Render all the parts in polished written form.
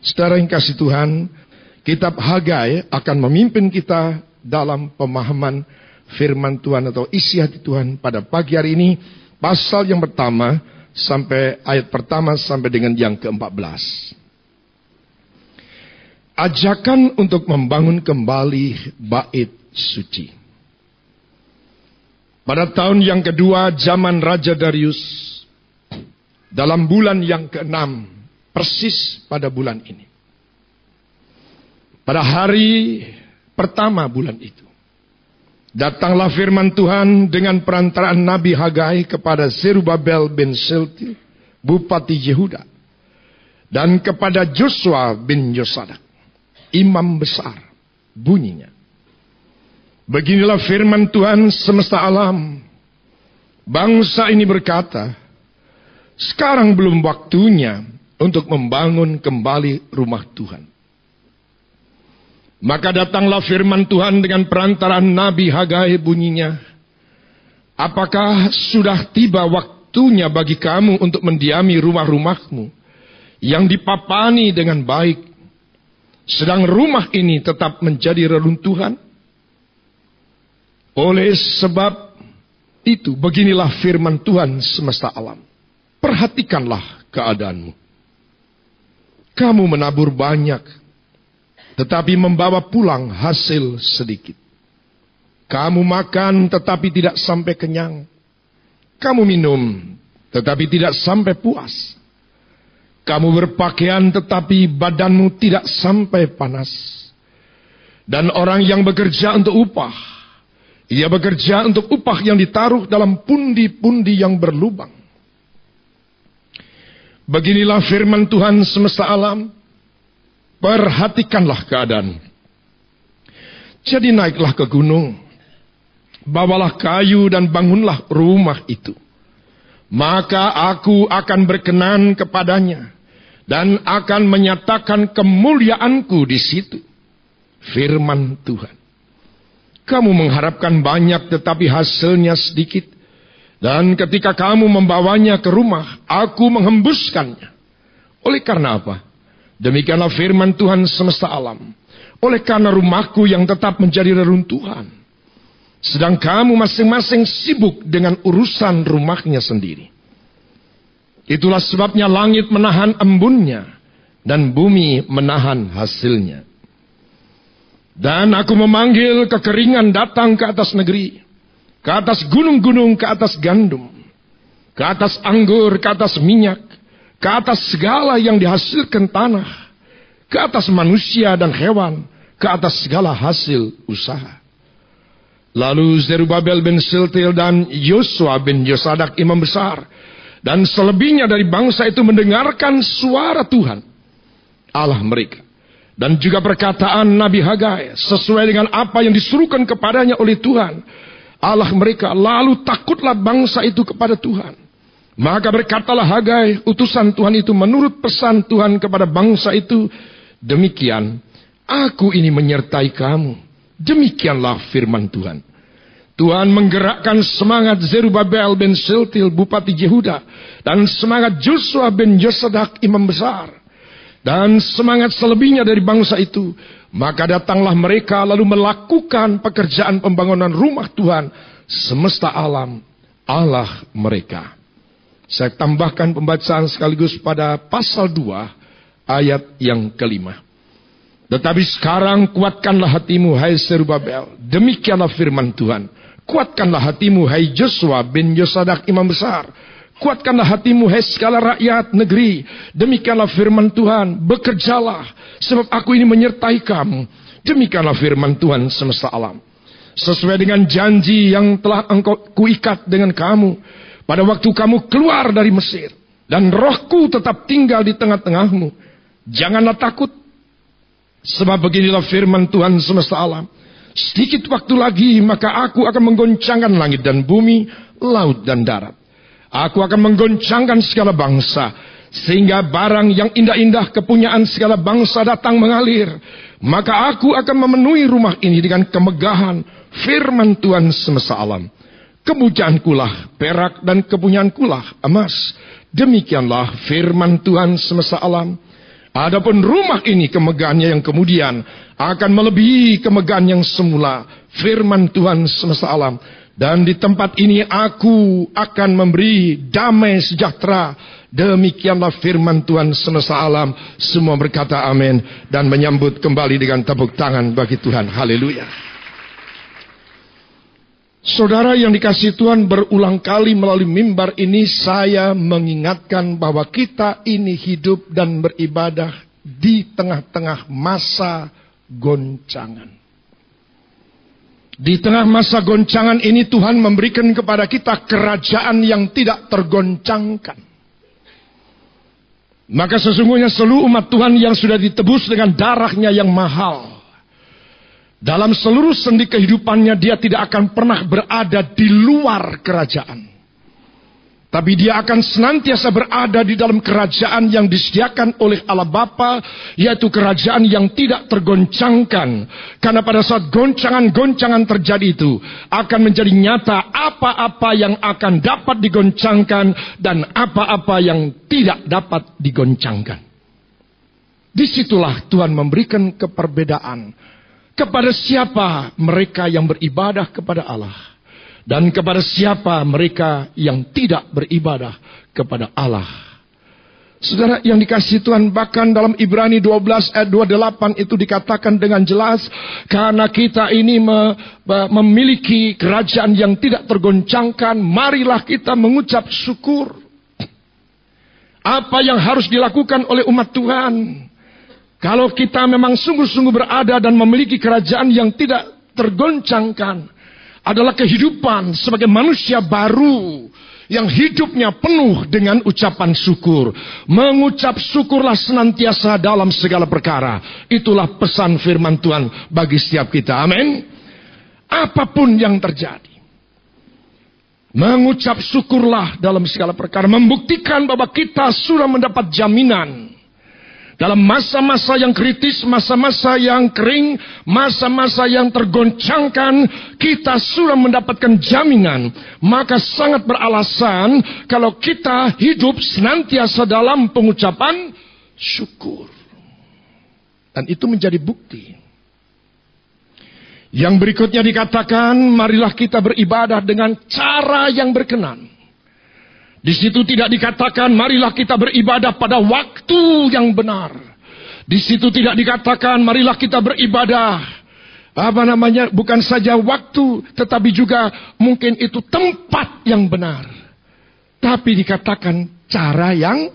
Saudara yang kasih Tuhan, kitab Hagai akan memimpin kita dalam pemahaman firman Tuhan atau isi hati Tuhan pada pagi hari ini. Pasal yang pertama sampai ayat pertama sampai dengan yang ke-14. Ajakan untuk membangun kembali bait suci. Pada tahun yang kedua zaman Raja Darius, dalam bulan yang ke-6, persis pada bulan ini, pada hari pertama bulan itu, datanglah firman Tuhan dengan perantaraan Nabi Hagai kepada Zerubabel bin Shealtiel, Bupati Yehuda, dan kepada Joshua bin Yosadak, imam besar. Bunyinya, beginilah firman Tuhan semesta alam. Bangsa ini berkata, sekarang belum waktunya untuk membangun kembali rumah Tuhan. Maka datanglah firman Tuhan dengan perantaraan Nabi Hagai, bunyinya, apakah sudah tiba waktunya bagi kamu untuk mendiami rumah-rumahmu yang dipapani dengan baik, sedang rumah ini tetap menjadi reruntuhan? Oleh sebab itu, beginilah firman Tuhan semesta alam. Perhatikanlah keadaanmu. Kamu menabur banyak, tetapi membawa pulang hasil sedikit. Kamu makan tetapi tidak sampai kenyang. Kamu minum tetapi tidak sampai puas. Kamu berpakaian tetapi badanmu tidak sampai panas. Dan orang yang bekerja untuk upah, ia bekerja untuk upah yang ditaruh dalam pundi-pundi yang berlubang. Beginilah firman Tuhan semesta alam. Perhatikanlah keadaan. Jadi naiklah ke gunung, bawalah kayu dan bangunlah rumah itu. Maka aku akan berkenan kepadanya dan akan menyatakan kemuliaanku di situ. Firman Tuhan. Kamu mengharapkan banyak tetapi hasilnya sedikit. Dan ketika kamu membawanya ke rumah, aku menghembuskannya. Oleh karena apa? Demikianlah firman Tuhan semesta alam. Oleh karena rumahku yang tetap menjadi reruntuhan, sedang kamu masing-masing sibuk dengan urusan rumahnya sendiri. Itulah sebabnya langit menahan embunnya dan bumi menahan hasilnya. Dan aku memanggil kekeringan datang ke atas negeri, ke atas gunung-gunung, ke atas gandum, ke atas anggur, ke atas minyak, ke atas segala yang dihasilkan tanah, ke atas manusia dan hewan, ke atas segala hasil usaha. Lalu Zerubabel bin Shealtiel dan Yosua bin Yosadak imam besar, dan selebihnya dari bangsa itu mendengarkan suara Tuhan Allah mereka, dan juga perkataan Nabi Hagai sesuai dengan apa yang disuruhkan kepadanya oleh Tuhan Allah mereka. Lalu takutlah bangsa itu kepada Tuhan. Maka berkatalah Hagai, utusan Tuhan itu, menurut pesan Tuhan kepada bangsa itu, demikian, aku ini menyertai kamu. Demikianlah firman Tuhan. Tuhan menggerakkan semangat Zerubabel bin Shealtiel, Bupati Yehuda, dan semangat Joshua bin Yosadak, imam besar, dan semangat selebihnya dari bangsa itu. Maka datanglah mereka lalu melakukan pekerjaan pembangunan rumah Tuhan semesta alam Allah mereka. Saya tambahkan pembacaan sekaligus pada pasal 2 ayat yang kelima. Tetapi sekarang kuatkanlah hatimu hai Zerubabel, demikianlah firman Tuhan. Kuatkanlah hatimu hai Joshua bin Yosadak imam besar. Kuatkanlah hatimu hai segala rakyat negeri, demikianlah firman Tuhan. Bekerjalah, sebab aku ini menyertai kamu. Demikianlah firman Tuhan semesta alam. Sesuai dengan janji yang telah engkau kuikat dengan kamu pada waktu kamu keluar dari Mesir, dan rohku tetap tinggal di tengah-tengahmu. Janganlah takut, sebab beginilah firman Tuhan semesta alam. Sedikit waktu lagi, maka aku akan menggoncangkan langit dan bumi, laut dan darat. Aku akan menggoncangkan segala bangsa, sehingga barang yang indah-indah kepunyaan segala bangsa datang mengalir. Maka aku akan memenuhi rumah ini dengan kemegahan firman Tuhan semesta alam. Kepujaankulah perak dan kepunyaankulah emas. Demikianlah firman Tuhan semesta alam. Adapun rumah ini kemegahannya yang kemudian akan melebihi kemegahan yang semula. Firman Tuhan semesta alam. Dan di tempat ini aku akan memberi damai sejahtera. Demikianlah firman Tuhan semesta alam. Semua berkata amin. Dan menyambut kembali dengan tepuk tangan bagi Tuhan. Haleluya. Saudara yang dikasihi Tuhan, berulang kali melalui mimbar ini saya mengingatkan bahwa kita ini hidup dan beribadah di tengah-tengah masa goncangan. Di tengah masa goncangan ini Tuhan memberikan kepada kita kerajaan yang tidak tergoncangkan. Maka sesungguhnya seluruh umat Tuhan yang sudah ditebus dengan darahnya yang mahal, dalam seluruh sendi kehidupannya dia tidak akan pernah berada di luar kerajaan. Tapi dia akan senantiasa berada di dalam kerajaan yang disediakan oleh Allah Bapa, yaitu kerajaan yang tidak tergoncangkan. Karena pada saat goncangan-goncangan terjadi itu, akan menjadi nyata apa-apa yang akan dapat digoncangkan dan apa-apa yang tidak dapat digoncangkan. Disitulah Tuhan memberikan keperbedaan. Kepada siapa mereka yang beribadah kepada Allah, dan kepada siapa mereka yang tidak beribadah kepada Allah. Saudara yang dikasihi Tuhan, bahkan dalam Ibrani 12 ayat 28 itu dikatakan dengan jelas, karena kita ini memiliki kerajaan yang tidak tergoncangkan, marilah kita mengucap syukur. Apa yang harus dilakukan oleh umat Tuhan? Kalau kita memang sungguh-sungguh berada dan memiliki kerajaan yang tidak tergoncangkan, adalah kehidupan sebagai manusia baru yang hidupnya penuh dengan ucapan syukur. Mengucap syukurlah senantiasa dalam segala perkara. Itulah pesan firman Tuhan bagi setiap kita. Amin. Apapun yang terjadi, mengucap syukurlah dalam segala perkara. Membuktikan bahwa kita sudah mendapat jaminan. Dalam masa-masa yang kritis, masa-masa yang kering, masa-masa yang tergoncangkan, kita sudah mendapatkan jaminan. Maka sangat beralasan kalau kita hidup senantiasa dalam pengucapan syukur. Dan itu menjadi bukti. Yang berikutnya dikatakan, marilah kita beribadah dengan cara yang berkenan. Di situ tidak dikatakan marilah kita beribadah pada waktu yang benar. Di situ tidak dikatakan marilah kita beribadah bukan saja waktu, tetapi juga mungkin itu tempat yang benar. Tapi dikatakan cara yang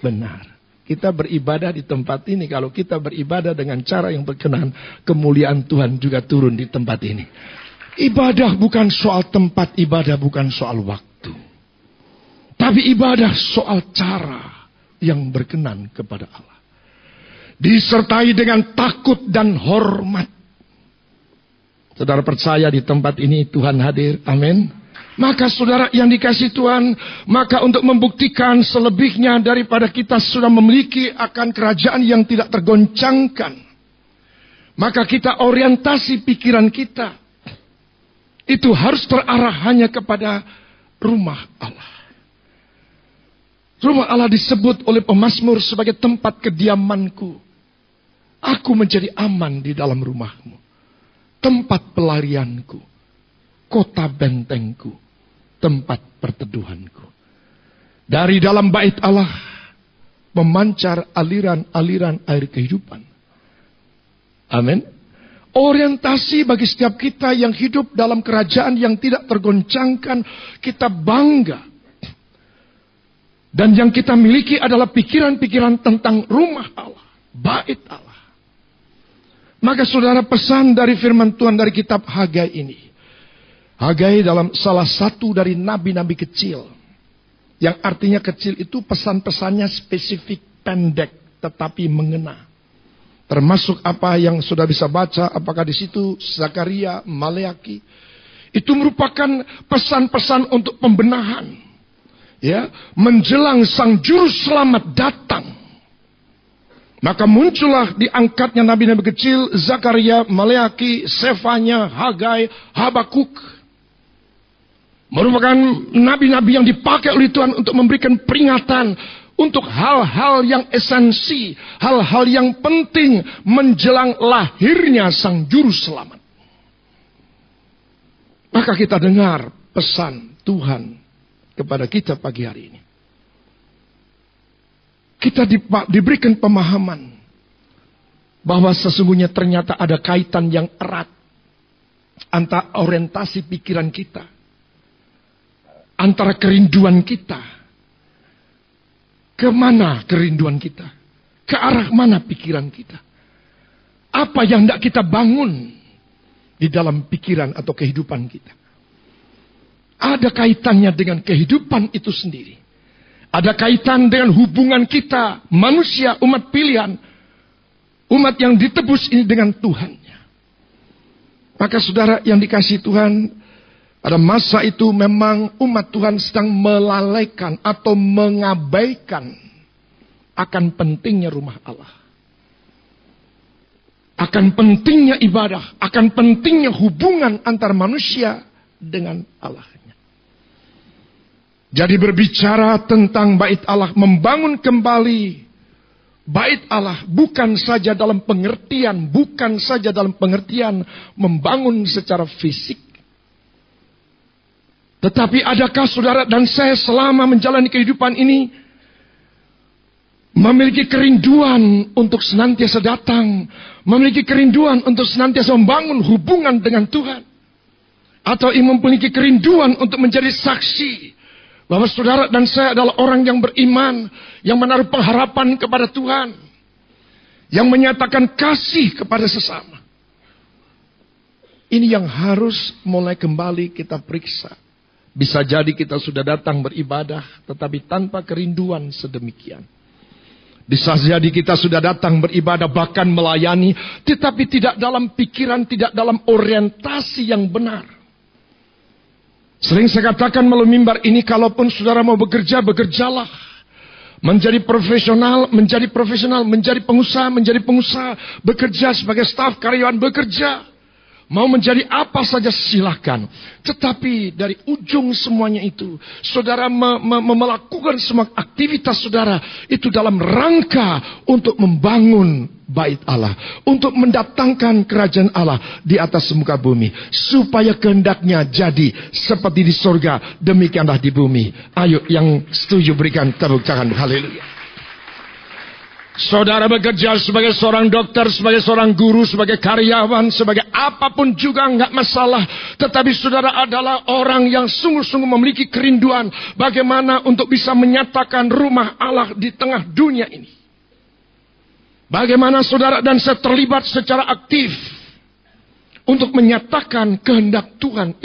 benar. Kita beribadah di tempat ini. Kalau kita beribadah dengan cara yang berkenan, kemuliaan Tuhan juga turun di tempat ini. Ibadah bukan soal tempat, ibadah bukan soal waktu. Tapi ibadah soal cara yang berkenan kepada Allah. Disertai dengan takut dan hormat. Saudara percaya di tempat ini Tuhan hadir. Amin. Maka saudara yang dikasihi Tuhan, maka untuk membuktikan selebihnya daripada kita sudah memiliki akan kerajaan yang tidak tergoncangkan, maka kita orientasi pikiran kita itu harus terarah hanya kepada rumah Allah. Rumah Allah disebut oleh pemazmur sebagai tempat kediamanku. Aku menjadi aman di dalam rumahmu. Tempat pelarianku. Kota bentengku. Tempat perteduhanku. Dari dalam bait Allah memancar aliran-aliran air kehidupan. Amin. Orientasi bagi setiap kita yang hidup dalam kerajaan yang tidak tergoncangkan, kita bangga. Dan yang kita miliki adalah pikiran-pikiran tentang rumah Allah, bait Allah. Maka saudara, pesan dari firman Tuhan dari kitab Hagai ini. Hagai dalam salah satu dari nabi-nabi kecil. Yang artinya kecil itu pesan-pesannya spesifik, pendek, tetapi mengena. Termasuk apa yang sudah bisa baca, apakah di situ Zakaria, Maleaki. Itu merupakan pesan-pesan untuk pembenahan. Ya, menjelang sang juru selamat datang. Maka muncullah diangkatnya nabi-nabi kecil, Zakaria, Maleaki, Sefanya, Hagai, Habakuk. Merupakan nabi-nabi yang dipakai oleh Tuhan untuk memberikan peringatan untuk hal-hal yang esensi, hal-hal yang penting menjelang lahirnya Sang Juru Selamat. Maka kita dengar pesan Tuhan kepada kita pagi hari ini. Kita diberikan pemahaman bahwa sesungguhnya ternyata ada kaitan yang erat antara orientasi pikiran kita, antara kerinduan kita, kemana kerinduan kita, ke arah mana pikiran kita, apa yang hendak kita bangun di dalam pikiran atau kehidupan kita. Ada kaitannya dengan kehidupan itu sendiri. Ada kaitan dengan hubungan kita, manusia, umat pilihan, umat yang ditebus ini dengan Tuhannya. Maka saudara yang dikasihi Tuhan, pada masa itu memang umat Tuhan sedang melalaikan atau mengabaikan akan pentingnya rumah Allah. Akan pentingnya ibadah, akan pentingnya hubungan antar manusia dengan Allahnya. Jadi berbicara tentang bait Allah, membangun kembali bait Allah bukan saja dalam pengertian, membangun secara fisik. Tetapi adakah saudara dan saya selama menjalani kehidupan ini memiliki kerinduan untuk senantiasa datang, memiliki kerinduan untuk senantiasa membangun hubungan dengan Tuhan, atau memiliki kerinduan untuk menjadi saksi bahwa saudara dan saya adalah orang yang beriman, yang menaruh pengharapan kepada Tuhan, yang menyatakan kasih kepada sesama. Ini yang harus mulai kembali kita periksa. Bisa jadi kita sudah datang beribadah, tetapi tanpa kerinduan sedemikian. Bisa jadi kita sudah datang beribadah bahkan melayani, tetapi tidak dalam pikiran, tidak dalam orientasi yang benar. Sering saya katakan melalui mimbar ini, kalaupun saudara mau bekerja, bekerjalah. Menjadi profesional, menjadi pengusaha, bekerja sebagai staf karyawan, bekerja. Mau menjadi apa saja silahkan. Tetapi dari ujung semuanya itu, saudara melakukan semua aktivitas saudara itu dalam rangka untuk membangun bait Allah. Untuk mendatangkan kerajaan Allah di atas muka bumi. Supaya kehendaknya jadi seperti di sorga, demikianlah di bumi. Ayo yang setuju berikan tepuk tangan. Haleluya. Saudara bekerja sebagai seorang dokter, sebagai seorang guru, sebagai karyawan, sebagai apapun juga enggak masalah. Tetapi saudara adalah orang yang sungguh-sungguh memiliki kerinduan bagaimana untuk bisa menyatakan rumah Allah di tengah dunia ini. Bagaimana saudara dan saya terlibat secara aktif untuk menyatakan kehendak Tuhan